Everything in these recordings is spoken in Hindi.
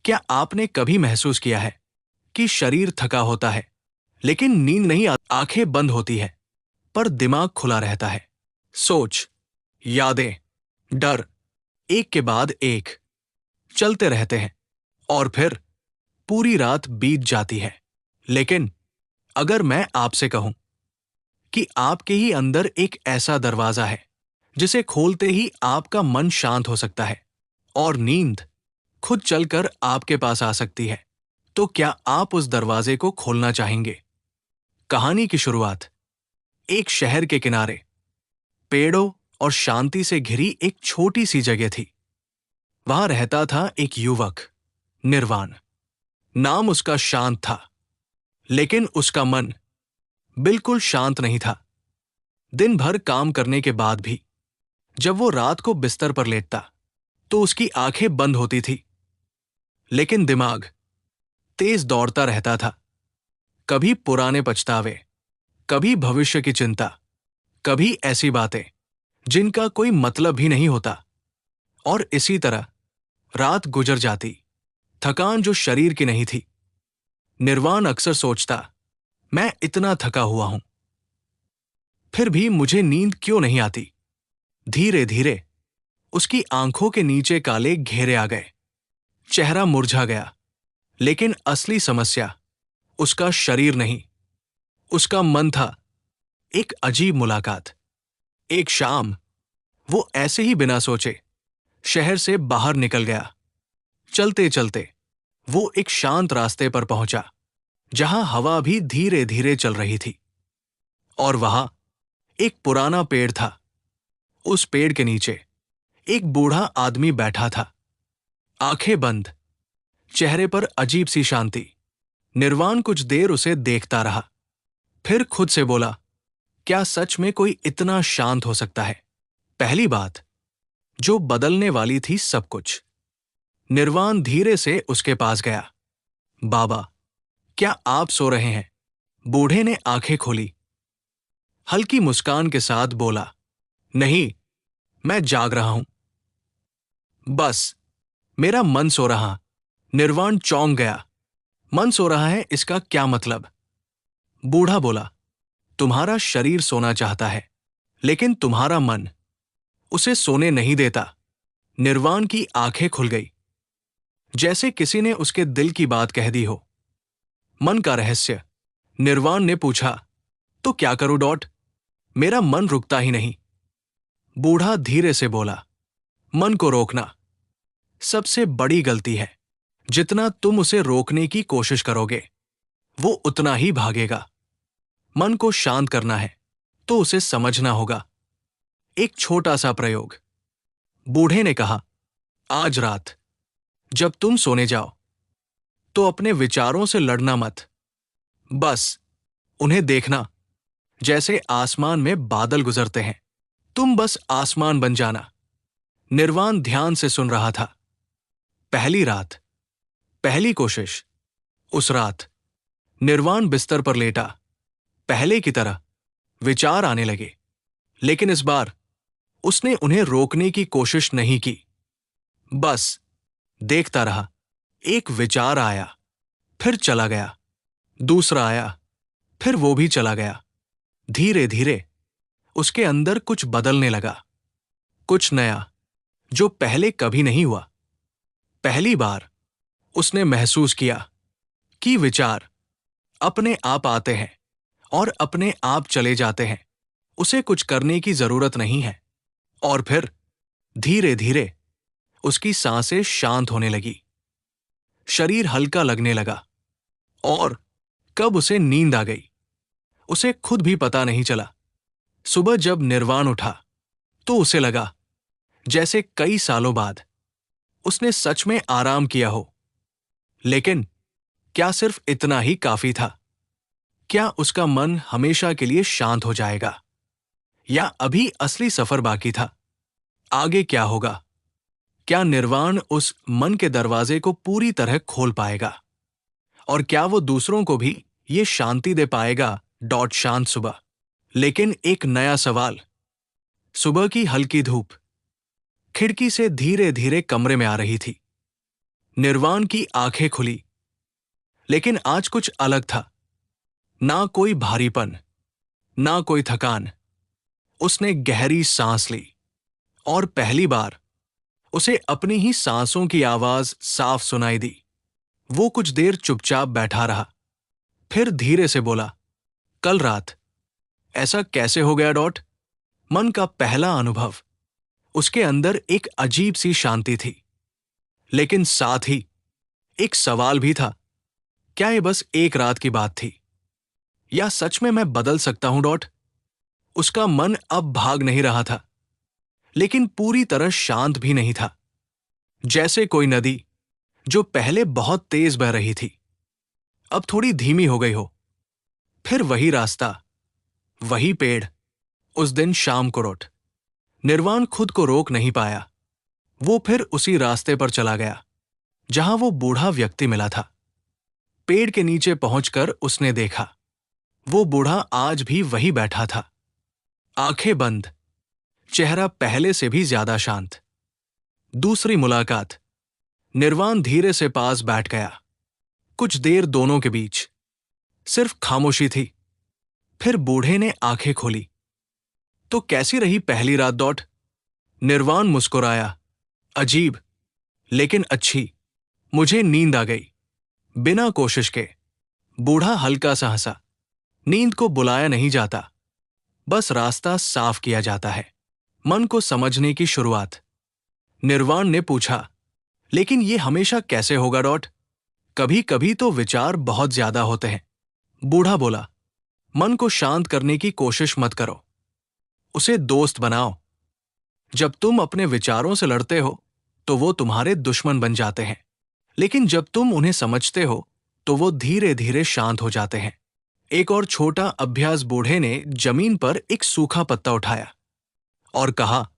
क्या आपने कभी महसूस किया है कि शरीर थका होता है लेकिन नींद नहीं आंखें बंद होती है पर दिमाग खुला रहता है। सोच, यादें, डर एक के बाद एक चलते रहते हैं और फिर पूरी रात बीत जाती है। लेकिन अगर मैं आपसे कहूं कि आपके ही अंदर एक ऐसा दरवाजा है जिसे खोलते ही आपका मन शांत हो सकता है और नींद खुद चलकर आपके पास आ सकती है, तो क्या आप उस दरवाजे को खोलना चाहेंगे? कहानी की शुरुआत एक शहर के किनारे पेड़ों और शांति से घिरी एक छोटी सी जगह थी। वहां रहता था एक युवक, निर्वाण। नाम उसका शांत था, लेकिन उसका मन बिल्कुल शांत नहीं था। दिन भर काम करने के बाद भी जब वो रात को बिस्तर पर लेटता तो उसकी आंखें बंद होती थी, लेकिन दिमाग तेज दौड़ता रहता था। कभी पुराने पछतावे, कभी भविष्य की चिंता, कभी ऐसी बातें जिनका कोई मतलब भी नहीं होता। और इसी तरह रात गुजर जाती, थकान जो शरीर की नहीं थी। निर्वाण अक्सर सोचता, मैं इतना थका हुआ हूं, फिर भी मुझे नींद क्यों नहीं आती? धीरे धीरे उसकी आंखों के नीचे काले घेरे आ गए, चेहरा मुरझा गया। लेकिन असली समस्या उसका शरीर नहीं, उसका मन था। एक अजीब मुलाकात। एक शाम वो ऐसे ही बिना सोचे शहर से बाहर निकल गया। चलते चलते वो एक शांत रास्ते पर पहुंचा जहां हवा भी धीरे धीरे चल रही थी। और वहां एक पुराना पेड़ था। उस पेड़ के नीचे एक बूढ़ा आदमी बैठा था, आंखें बंद, चेहरे पर अजीब सी शांति। निर्वाण कुछ देर उसे देखता रहा, फिर खुद से बोला, क्या सच में कोई इतना शांत हो सकता है? पहली बात जो बदलने वाली थी सब कुछ। निर्वाण धीरे से उसके पास गया। बाबा, क्या आप सो रहे हैं? बूढ़े ने आंखें खोली, हल्की मुस्कान के साथ बोला, नहीं, मैं जाग रहा हूं। बस, मेरा मन सो रहा। निर्वाण चौंक गया। मन सो रहा है इसका क्या मतलब? बूढ़ा बोला, तुम्हारा शरीर सोना चाहता है, लेकिन तुम्हारा मन उसे सोने नहीं देता। निर्वाण की आंखें खुल गई, जैसे किसी ने उसके दिल की बात कह दी हो, मन का रहस्य। निर्वाण ने पूछा, तो क्या करूं डॉट? मेरा मन रुकता ही नहीं। बूढ़ा धीरे से बोला, मन को रोकना सबसे बड़ी गलती है। जितना तुम उसे रोकने की कोशिश करोगे वो उतना ही भागेगा। मन को शांत करना है तो उसे समझना होगा। एक छोटा सा प्रयोग। बूढ़े ने कहा, आज रात जब तुम सोने जाओ तो अपने विचारों से लड़ना मत। बस उन्हें देखना जैसे आसमान में बादल गुजरते हैं। तुम बस आसमान बन जाना। निर्वाण ध्यान से सुन रहा था। पहली रात, पहली कोशिश। उस रात निर्वाण बिस्तर पर लेटा। पहले की तरह विचार आने लगे, लेकिन इस बार उसने उन्हें रोकने की कोशिश नहीं की। बस देखता रहा। एक विचार आया, फिर चला गया। दूसरा आया, फिर वो भी चला गया। धीरे धीरे उसके अंदर कुछ बदलने लगा, कुछ नया जो पहले कभी नहीं हुआ। पहली बार उसने महसूस किया कि विचार अपने आप आते हैं और अपने आप चले जाते हैं। उसे कुछ करने की जरूरत नहीं है। और फिर धीरे धीरे उसकी सांसें शांत होने लगी, शरीर हल्का लगने लगा। और कब उसे नींद आ गई उसे खुद भी पता नहीं चला। सुबह जब निर्वाण उठा तो उसे लगा जैसे कई सालों बाद उसने सच में आराम किया हो। लेकिन क्या सिर्फ इतना ही काफी था? क्या उसका मन हमेशा के लिए शांत हो जाएगा, या अभी असली सफर बाकी था? आगे क्या होगा? क्या निर्वाण उस मन के दरवाजे को पूरी तरह खोल पाएगा? और क्या वो दूसरों को भी ये शांति दे पाएगा? शांत सुबह। लेकिन एक नया सवाल। सुबह की हल्की धूप खिड़की से धीरे धीरे कमरे में आ रही थी। निर्वाण की आंखें खुली, लेकिन आज कुछ अलग था। ना कोई भारीपन, ना कोई थकान। उसने गहरी सांस ली और पहली बार उसे अपनी ही सांसों की आवाज साफ सुनाई दी। वो कुछ देर चुपचाप बैठा रहा, फिर धीरे से बोला, कल रात ऐसा कैसे हो गया डॉट? मन का पहला अनुभव। उसके अंदर एक अजीब सी शांति थी, लेकिन साथ ही एक सवाल भी था। क्या ये बस एक रात की बात थी, या सच में मैं बदल सकता हूं डॉट? उसका मन अब भाग नहीं रहा था, लेकिन पूरी तरह शांत भी नहीं था। जैसे कोई नदी जो पहले बहुत तेज बह रही थी, अब थोड़ी धीमी हो गई हो। फिर वही रास्ता, वही पेड़, उस दिन शाम को रोट। निर्वाण खुद को रोक नहीं पाया। वो फिर उसी रास्ते पर चला गया जहां वो बूढ़ा व्यक्ति मिला था। पेड़ के नीचे पहुंचकर उसने देखा, वो बूढ़ा आज भी वही बैठा था, आंखें बंद, चेहरा पहले से भी ज्यादा शांत। दूसरी मुलाकात। निर्वाण धीरे से पास बैठ गया। कुछ देर दोनों के बीच सिर्फ खामोशी थी। फिर बूढ़े ने आंखें खोली। तो कैसी रही पहली रात डॉट? निर्वाण मुस्कुराया। अजीब, लेकिन अच्छी। मुझे नींद आ गई, बिना कोशिश के। बूढ़ा हल्का सा हंसा। नींद को बुलाया नहीं जाता, बस रास्ता साफ किया जाता है। मन को समझने की शुरुआत। निर्वाण ने पूछा, लेकिन ये हमेशा कैसे होगा डॉट? कभी कभी तो विचार बहुत ज्यादा होते हैं। बूढ़ा बोला, मन को शांत करने की कोशिश मत करो, उसे दोस्त बनाओ। जब तुम अपने विचारों से लड़ते हो तो वो तुम्हारे दुश्मन बन जाते हैं, लेकिन जब तुम उन्हें समझते हो तो वो धीरे धीरे शांत हो जाते हैं। एक और छोटा अभ्यास। बूढ़े ने जमीन पर एक सूखा पत्ता उठाया और कहा,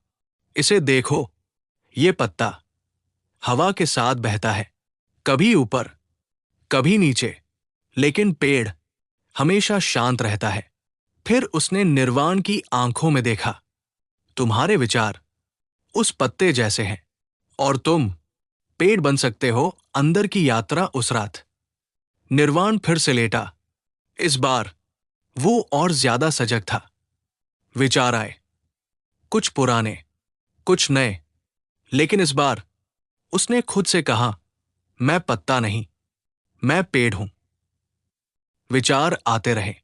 इसे देखो, ये पत्ता हवा के साथ बहता है, कभी ऊपर, कभी नीचे, लेकिन पेड़ हमेशा शांत रहता है। फिर उसने निर्वाण की आंखों में देखा। तुम्हारे विचार उस पत्ते जैसे हैं, और तुम पेड़ बन सकते हो अंदर की यात्रा उस रात। निर्वाण फिर से लेटा। इस बार वो और ज्यादा सजग था। विचार आए, कुछ पुराने, कुछ नए, लेकिन इस बार उसने खुद से कहा, मैं पत्ता नहीं, मैं पेड़ हूं। विचार आते रहे,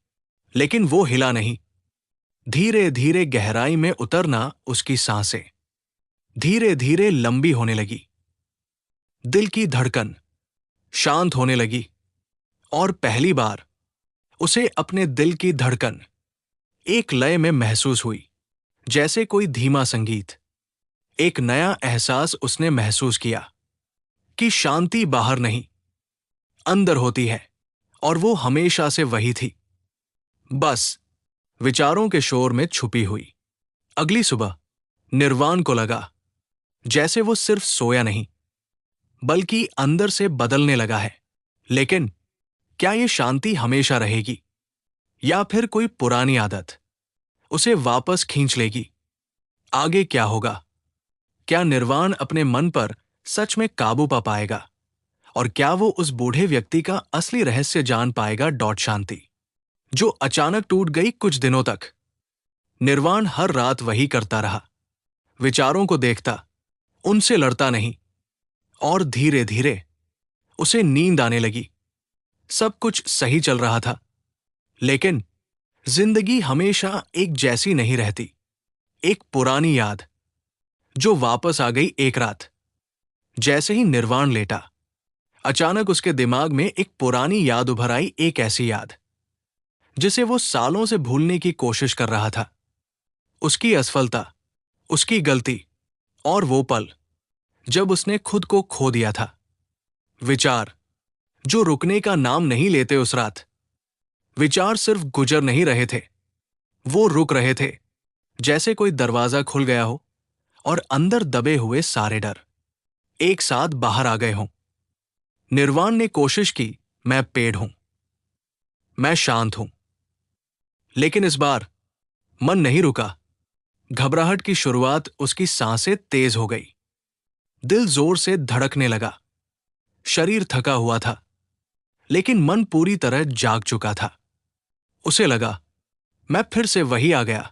लेकिन वो हिला नहीं। धीरे धीरे गहराई में उतरना उसकी सांसें धीरे धीरे लंबी होने लगी। दिल की धड़कन शांत होने लगी, और पहली बार उसे अपने दिल की धड़कन एक लय में महसूस हुई, जैसे कोई धीमा संगीत। एक नया एहसास उसने महसूस किया कि शांति बाहर नहीं, अंदर होती है, और वो हमेशा से वही थी, बस विचारों के शोर में छुपी हुई। अगली सुबह निर्वाण को लगा जैसे वो सिर्फ सोया नहीं, बल्कि अंदर से बदलने लगा है। लेकिन क्या ये शांति हमेशा रहेगी, या फिर कोई पुरानी आदत उसे वापस खींच लेगी? आगे क्या होगा? क्या निर्वाण अपने मन पर सच में काबू पा पाएगा, और क्या वो उस बूढ़े व्यक्ति का असली रहस्य जान पाएगा? डॉट शांति जो अचानक टूट गई। कुछ दिनों तक निर्वाण हर रात वही करता रहा, विचारों को देखता, उनसे लड़ता नहीं, और धीरे धीरे उसे नींद आने लगी। सब कुछ सही चल रहा था, लेकिन जिंदगी हमेशा एक जैसी नहीं रहती। एक पुरानी याद जो वापस आ गई एक रात। जैसे ही निर्वाण लेटा, अचानक उसके दिमाग में एक पुरानी याद उभर आई। एक ऐसी याद जिसे वो सालों से भूलने की कोशिश कर रहा था। उसकी असफलता, उसकी गलती, और वो पल जब उसने खुद को खो दिया था। विचार जो रुकने का नाम नहीं लेते उस रात। विचार सिर्फ गुजर नहीं रहे थे, वो रुक रहे थे, जैसे कोई दरवाजा खुल गया हो और अंदर दबे हुए सारे डर एक साथ बाहर आ गए हों। निर्वाण ने कोशिश की, मैं पेड़ हूं, मैं शांत हूं। लेकिन इस बार मन नहीं रुका। घबराहट की शुरुआत, उसकी सांसें तेज हो गई, दिल जोर से धड़कने लगा। शरीर थका हुआ था, लेकिन मन पूरी तरह जाग चुका था। उसे लगा, मैं फिर से वही आ गया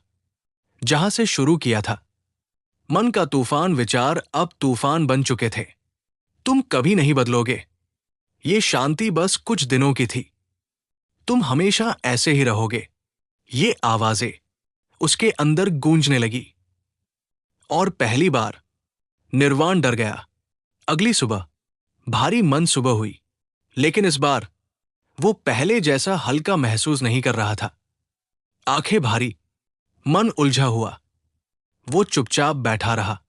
जहां से शुरू किया था। मन का तूफान विचार अब तूफान बन चुके थे। तुम कभी नहीं बदलोगे। ये शांति बस कुछ दिनों की थी। तुम हमेशा ऐसे ही रहोगे। ये आवाजें उसके अंदर गूंजने लगी। और पहली बार निर्वाण डर गया। अगली सुबह भारी मन सुबह हुई, लेकिन इस बार वो पहले जैसा हल्का महसूस नहीं कर रहा था। आंखें भारी, मन उलझा हुआ। वो चुपचाप बैठा रहा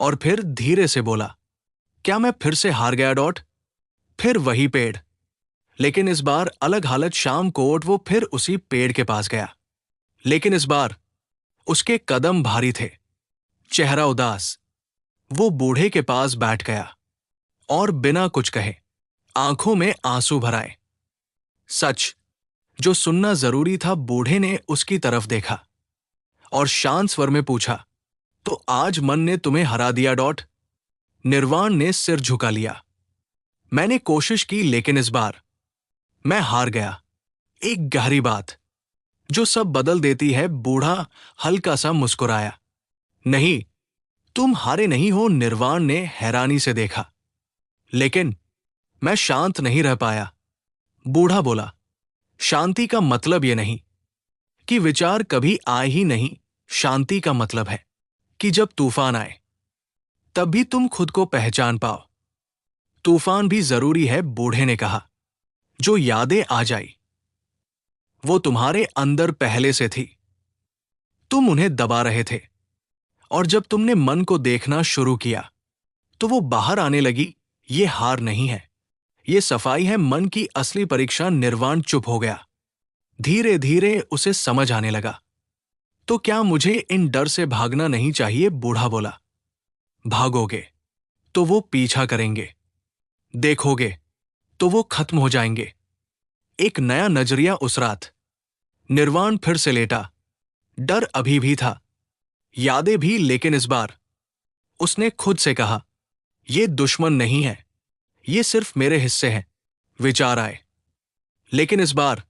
और फिर धीरे से बोला, क्या मैं फिर से हार गया डॉट? फिर वही पेड़। लेकिन इस बार अलग हालत। शाम को वो फिर उसी पेड़ के पास गया, लेकिन इस बार उसके कदम भारी थे, चेहरा उदास। वो बूढ़े के पास बैठ गया और बिना कुछ कहे आंखों में आंसू भराए। सच जो सुनना जरूरी था। बूढ़े ने उसकी तरफ देखा और शांत स्वर में पूछा, तो आज मन ने तुम्हें हरा दिया डॉट? निर्वाण ने सिर झुका लिया। मैंने कोशिश की, लेकिन इस बार मैं हार गया। एक गहरी बात जो सब बदल देती है। बूढ़ा हल्का सा मुस्कुराया। नहीं, तुम हारे नहीं हो। निर्वाण ने हैरानी से देखा, लेकिन मैं शांत नहीं रह पाया। बूढ़ा बोला, शांति का मतलब यह नहीं कि विचार कभी आए ही नहीं। शांति का मतलब है कि जब तूफान आए तब भी तुम खुद को पहचान पाओ। तूफान भी जरूरी है, बूढ़े ने कहा। जो यादें आ जाई वो तुम्हारे अंदर पहले से थी। तुम उन्हें दबा रहे थे, और जब तुमने मन को देखना शुरू किया तो वो बाहर आने लगी। ये हार नहीं है, ये सफाई है। मन की असली परीक्षा। निर्वाण चुप हो गया। धीरे धीरे उसे समझ आने लगा। तो क्या मुझे इन डर से भागना नहीं चाहिए? बूढ़ा बोला। भागोगे तो वो पीछा करेंगे, देखोगे तो वो खत्म हो जाएंगे। एक नया नजरिया उस रात। निर्वाण फिर से लेटा। डर अभी भी था, यादें भी, लेकिन इस बार उसने खुद से कहा, ये दुश्मन नहीं है, ये सिर्फ मेरे हिस्से हैं। विचार आए, लेकिन इस बार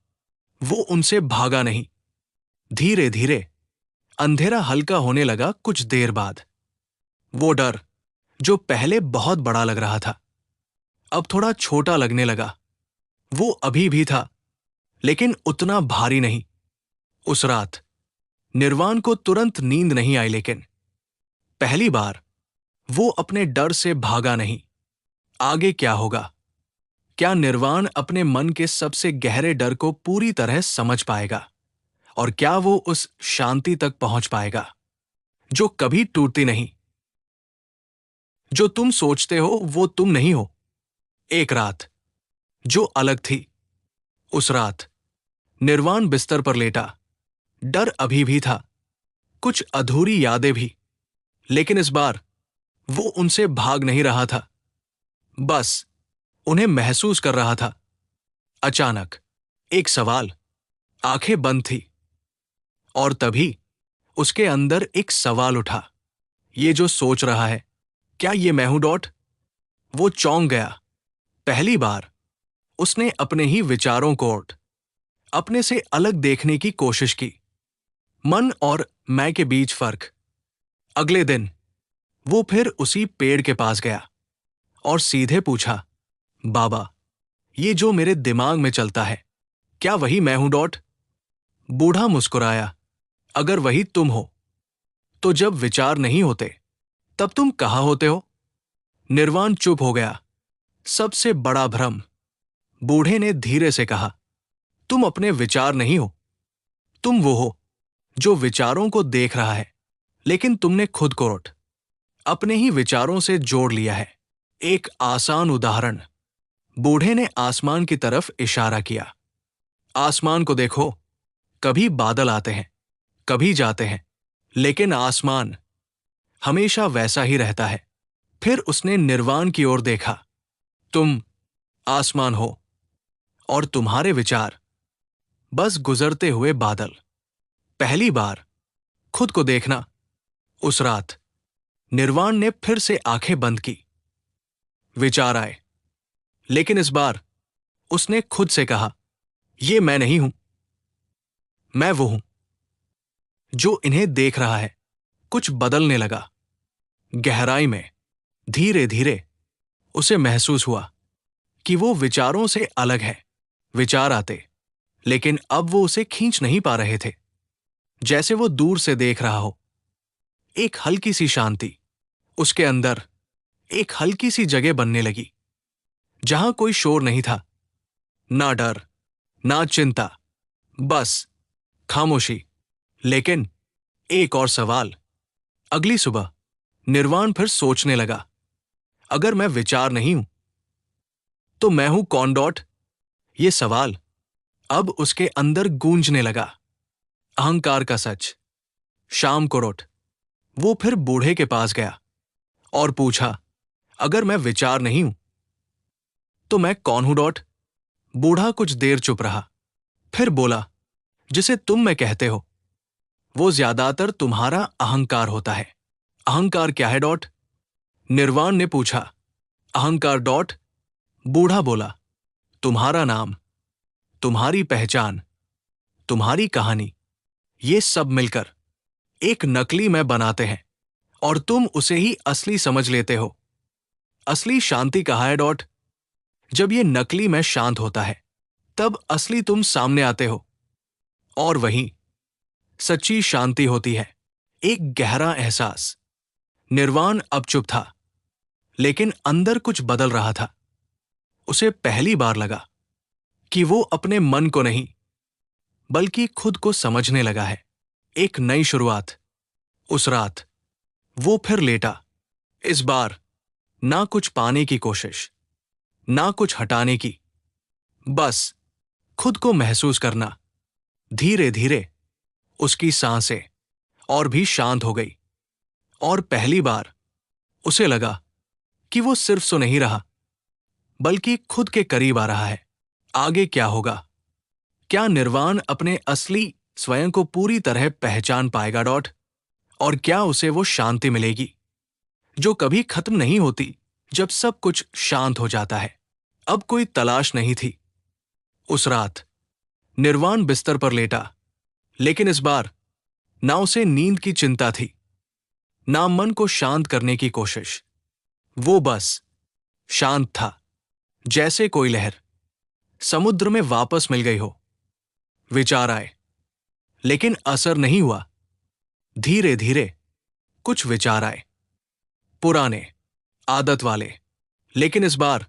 वो उनसे भागा नहीं। धीरे धीरे अंधेरा हल्का होने लगा। कुछ देर बाद वो डर जो पहले बहुत बड़ा लग रहा था अब थोड़ा छोटा लगने लगा। वो अभी भी था, लेकिन उतना भारी नहीं। उस रात निर्वाण को तुरंत नींद नहीं आई, लेकिन पहली बार वो अपने डर से भागा नहीं। आगे क्या होगा? क्या निर्वाण अपने मन के सबसे गहरे डर को पूरी तरह समझ पाएगा? और क्या वो उस शांति तक पहुंच पाएगा जो कभी टूटती नहीं? जो तुम सोचते हो वो तुम नहीं हो। एक रात जो अलग थी। उस रात निर्वाण बिस्तर पर लेटा। डर अभी भी था, कुछ अधूरी यादें भी, लेकिन इस बार वो उनसे भाग नहीं रहा था, बस उन्हें महसूस कर रहा था। अचानक एक सवाल। आंखें बंद थी, और तभी उसके अंदर एक सवाल उठा। ये जो सोच रहा है, क्या ये मैं हूं डॉट? वो चौंक गया। पहली बार उसने अपने ही विचारों को अपने से अलग देखने की कोशिश की। मन और मैं के बीच फर्क। अगले दिन वो फिर उसी पेड़ के पास गया और सीधे पूछा, बाबा, ये जो मेरे दिमाग में चलता है, क्या वही मैं हूं डॉट? बूढ़ा मुस्कुराया। अगर वही तुम हो तो जब विचार नहीं होते तब तुम कहाँ होते हो? निर्वाण चुप हो गया। सबसे बड़ा भ्रम। बूढ़े ने धीरे से कहा, तुम अपने विचार नहीं हो, तुम वो हो जो विचारों को देख रहा है, लेकिन तुमने खुद को अपने ही विचारों से जोड़ लिया है। एक आसान उदाहरण। बूढ़े ने आसमान की तरफ इशारा किया। आसमान को देखो, कभी बादल आते हैं, कभी जाते हैं, लेकिन आसमान हमेशा वैसा ही रहता है। फिर उसने निर्वाण की ओर देखा। तुम आसमान हो और तुम्हारे विचार बस गुजरते हुए बादल। पहली बार खुद को देखना। उस रात निर्वाण ने फिर से आंखें बंद की। विचार आए, लेकिन इस बार उसने खुद से कहा, ये मैं नहीं हूं, मैं वो हूं जो इन्हें देख रहा है। कुछ बदलने लगा। गहराई में धीरे धीरे उसे महसूस हुआ कि वो विचारों से अलग है। विचार आते, लेकिन अब वो उसे खींच नहीं पा रहे थे, जैसे वो दूर से देख रहा हो। एक हल्की सी शांति उसके अंदर, एक हल्की सी जगह बनने लगी, जहां कोई शोर नहीं था, ना डर, ना चिंता, बस खामोशी। लेकिन एक और सवाल। अगली सुबह निर्वाण फिर सोचने लगा, अगर मैं विचार नहीं हूं तो मैं हूं कौन? डॉट। ये सवाल अब उसके अंदर गूंजने लगा। अहंकार का सच। शाम को रोट वो फिर बूढ़े के पास गया और पूछा, अगर मैं विचार नहीं हूं तो मैं कौन हूं? डॉट। बूढ़ा कुछ देर चुप रहा, फिर बोला, जिसे तुम मैं कहते हो वो ज्यादातर तुम्हारा अहंकार होता है। अहंकार क्या है? डॉट। निर्वाण ने पूछा। अहंकार डॉट। बूढ़ा बोला, तुम्हारा नाम, तुम्हारी पहचान, तुम्हारी कहानी, ये सब मिलकर एक नकली मैं बनाते हैं और तुम उसे ही असली समझ लेते हो। असली शांति कहाँ है? डॉट। जब ये नकली मैं शांत होता है तब असली तुम सामने आते हो, और वहीं सच्ची शांति होती है। एक गहरा एहसास। निर्वाण अब चुप था, लेकिन अंदर कुछ बदल रहा था। उसे पहली बार लगा कि वो अपने मन को नहीं, बल्कि खुद को समझने लगा है। एक नई शुरुआत। उस रात वो फिर लेटा। इस बार ना कुछ पाने की कोशिश, ना कुछ हटाने की, बस खुद को महसूस करना। धीरे धीरे उसकी सांसें और भी शांत हो गई, और पहली बार उसे लगा कि वो सिर्फ सो नहीं रहा, बल्कि खुद के करीब आ रहा है। आगे क्या होगा? क्या निर्वाण अपने असली स्वयं को पूरी तरह पहचान पाएगा? डॉट। और क्या उसे वो शांति मिलेगी जो कभी खत्म नहीं होती, जब सब कुछ शांत हो जाता है? अब कोई तलाश नहीं थी। उस रात निर्वाण बिस्तर पर लेटा, लेकिन इस बार ना उसे नींद की चिंता थी, ना मन को शांत करने की कोशिश। वो बस शांत था, जैसे कोई लहर समुद्र में वापस मिल गई हो। विचार आए, लेकिन असर नहीं हुआ। धीरे धीरे कुछ विचार आए, पुराने, आदत वाले, लेकिन इस बार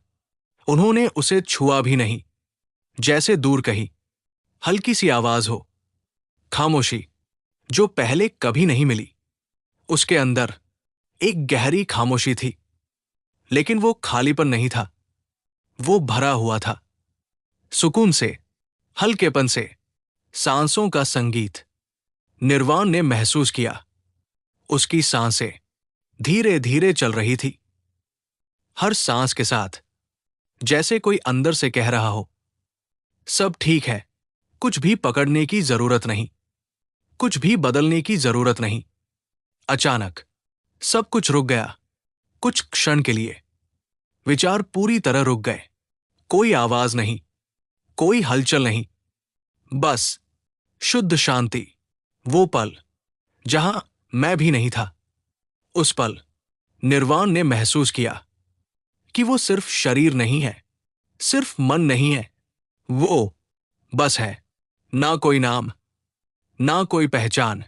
उन्होंने उसे छुआ भी नहीं। जैसे दूर कहीं हल्की सी आवाज हो, खामोशी जो पहले कभी नहीं मिली। उसके अंदर एक गहरी खामोशी थी, लेकिन वो खालीपन नहीं था, वो भरा हुआ था सुकून से, हल्केपन से, सांसों का संगीत। निर्वाण ने महसूस किया, उसकी सांसें धीरे धीरे चल रही थी। हर सांस के साथ जैसे कोई अंदर से कह रहा हो, सब ठीक है, कुछ भी पकड़ने की जरूरत नहीं, कुछ भी बदलने की जरूरत नहीं। अचानक सब कुछ रुक गया, कुछ क्षण के लिए। विचार पूरी तरह रुक गए। कोई आवाज नहीं, कोई हलचल नहीं, बस शुद्ध शांति। वो पल जहां मैं भी नहीं था। उस पल निर्वाण ने महसूस किया कि वो सिर्फ शरीर नहीं है, सिर्फ मन नहीं है, वो बस है। ना कोई नाम, ना कोई पहचान,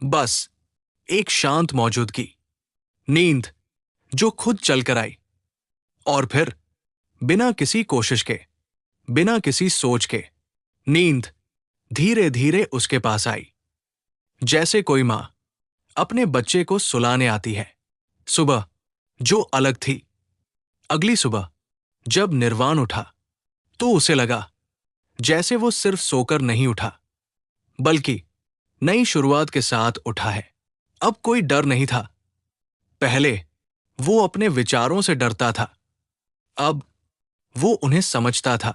बस एक शांत मौजूदगी। नींद जो खुद चलकर आई, और फिर बिना किसी कोशिश के, बिना किसी सोच के, नींद धीरे धीरे उसके पास आई, जैसे कोई मां अपने बच्चे को सुलाने आती है। सुबह जो अलग थी। अगली सुबह जब निर्वाण उठा तो उसे लगा जैसे वो सिर्फ सोकर नहीं उठा, बल्कि नई शुरुआत के साथ उठा है। अब कोई डर नहीं था। पहले वो अपने विचारों से डरता था, अब वो उन्हें समझता था।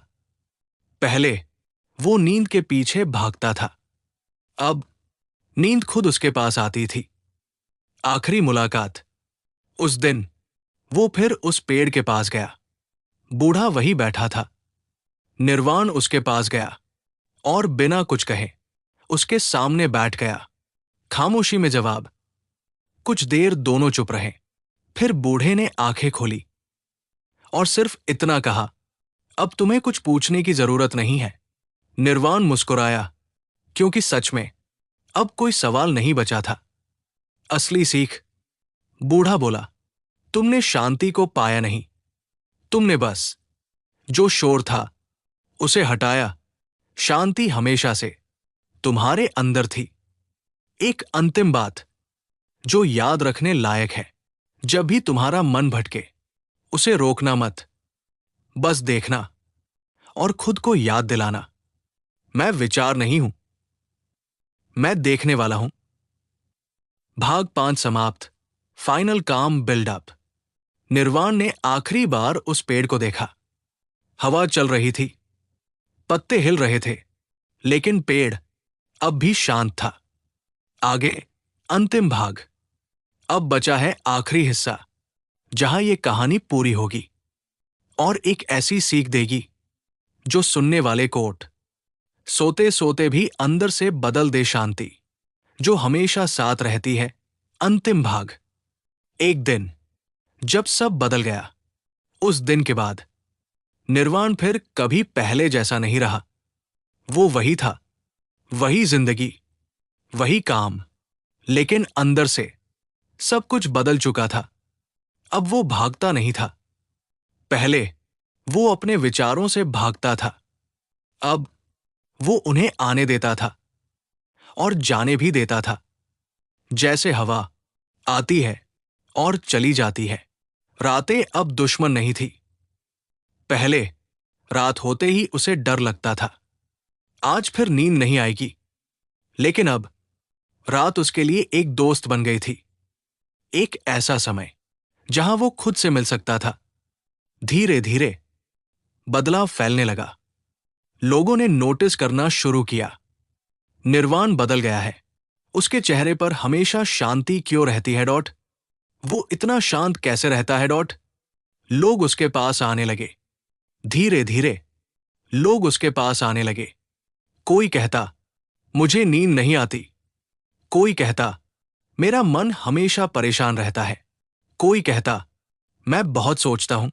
पहले वो नींद के पीछे भागता था, अब नींद खुद उसके पास आती थी। आखिरी मुलाकात। उस दिन वो फिर उस पेड़ के पास गया, बूढ़ा वही बैठा था। निर्वाण उसके पास गया और बिना कुछ कहे उसके सामने बैठ गया। खामोशी में जवाब। कुछ देर दोनों चुप रहे। फिर बूढ़े ने आंखें खोली और सिर्फ इतना कहा, अब तुम्हें कुछ पूछने की जरूरत नहीं है। निर्वाण मुस्कुराया, क्योंकि सच में अब कोई सवाल नहीं बचा था। असली सीख। बूढ़ा बोला, तुमने शांति को पाया नहीं, तुमने बस जो शोर था उसे हटाया। शांति हमेशा से तुम्हारे अंदर थी। एक अंतिम बात जो याद रखने लायक है, जब भी तुम्हारा मन भटके उसे रोकना मत, बस देखना और खुद को याद दिलाना, मैं विचार नहीं हूं, मैं देखने वाला हूं। भाग 5 समाप्त। फाइनल काम बिल्डअप। निर्वाण ने आखिरी बार उस पेड़ को देखा। हवा चल रही थी, पत्ते हिल रहे थे, लेकिन पेड़ अब भी शांत था। आगे अंतिम भाग। अब बचा है आखिरी हिस्सा, जहां यह कहानी पूरी होगी और एक ऐसी सीख देगी जो सुनने वाले को उठ सोते सोते भी अंदर से बदल दे। शांति जो हमेशा साथ रहती है। अंतिम भाग। एक दिन जब सब बदल गया, उस दिन के बाद निर्वाण फिर कभी पहले जैसा नहीं रहा। वो वही था, वही जिंदगी, वही काम, लेकिन अंदर से सब कुछ बदल चुका था। अब वो भागता नहीं था। पहले वो अपने विचारों से भागता था, अब वो उन्हें आने देता था और जाने भी देता था। जैसे हवा आती है और चली जाती है। रातें अब दुश्मन नहीं थी। पहले रात होते ही उसे डर लगता था, आज फिर नींद नहीं आएगी, लेकिन अब रात उसके लिए एक दोस्त बन गई थी। एक ऐसा समय जहां वो खुद से मिल सकता था। धीरे धीरे बदलाव फैलने लगा। लोगों ने नोटिस करना शुरू किया, निर्वाण बदल गया है। उसके चेहरे पर हमेशा शांति क्यों रहती है? डॉट। वो इतना शांत कैसे रहता है? डॉट। लोग उसके पास आने लगे। धीरे धीरे लोग उसके पास आने लगे। कोई कहता, मुझे नींद नहीं आती। कोई कहता, मेरा मन हमेशा परेशान रहता है। कोई कहता, मैं बहुत सोचता हूं।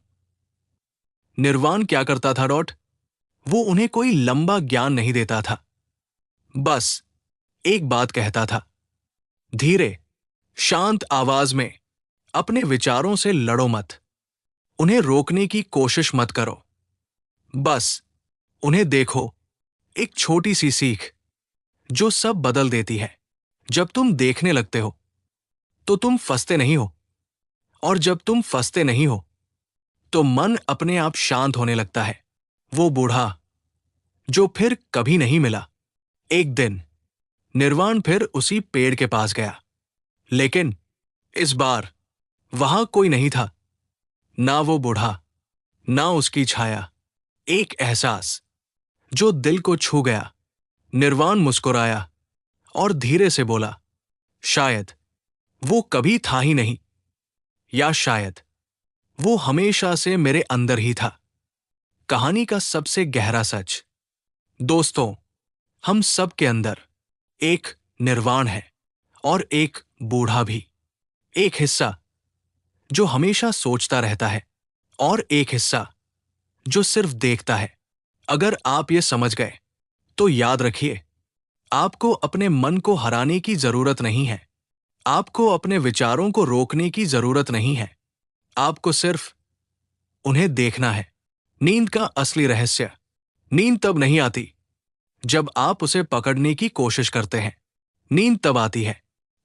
निर्वाण क्या करता था? डॉट। वो उन्हें कोई लंबा ज्ञान नहीं देता था, बस एक बात कहता था, धीरे शांत आवाज में, अपने विचारों से लड़ो मत, उन्हें रोकने की कोशिश मत करो, बस उन्हें देखो। एक छोटी सी सीख जो सब बदल देती है। जब तुम देखने लगते हो तो तुम फंसते नहीं हो, और जब तुम फंसते नहीं हो तो मन अपने आप शांत होने लगता है। वो बूढ़ा जो फिर कभी नहीं मिला। एक दिन निर्वाण फिर उसी पेड़ के पास गया, लेकिन इस बार वहां कोई नहीं था। ना वो बूढ़ा, ना उसकी छाया। एक एहसास जो दिल को छू गया। निर्वाण मुस्कुराया और धीरे से बोला, शायद वो कभी था ही नहीं, या शायद वो हमेशा से मेरे अंदर ही था। कहानी का सबसे गहरा सच। दोस्तों, हम सब के अंदर एक निर्वाण है और एक बूढ़ा भी। एक हिस्सा जो हमेशा सोचता रहता है और एक हिस्सा जो सिर्फ देखता है। अगर आप ये समझ गए तो याद रखिए, आपको अपने मन को हराने की जरूरत नहीं है। आपको अपने विचारों को रोकने की जरूरत नहीं है। आपको सिर्फ उन्हें देखना है। नींद का असली रहस्य। नींद तब नहीं आती जब आप उसे पकड़ने की कोशिश करते हैं। नींद तब आती है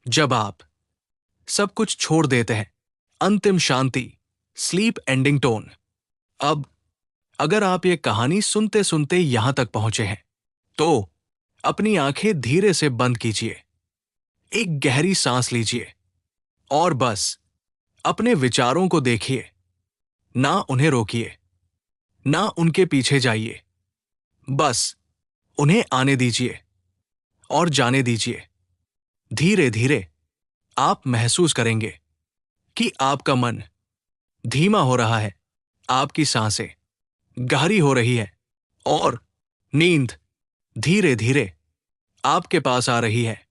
जब आप सब कुछ छोड़ देते हैं। अंतिम शांति। Sleep ending tone. अब अगर आप ये कहानी सुनते सुनते यहां तक पहुंचे हैं तो अपनी आंखें धीरे से बंद कीजिए, एक गहरी सांस लीजिए और बस अपने विचारों को देखिए। ना उन्हें रोकिए, ना उनके पीछे जाइए, बस उन्हें आने दीजिए और जाने दीजिए। धीरे धीरे आप महसूस करेंगे कि आपका मन धीमा हो रहा है, आपकी सांसें गहरी हो रही है और नींद धीरे धीरे आपके पास आ रही है।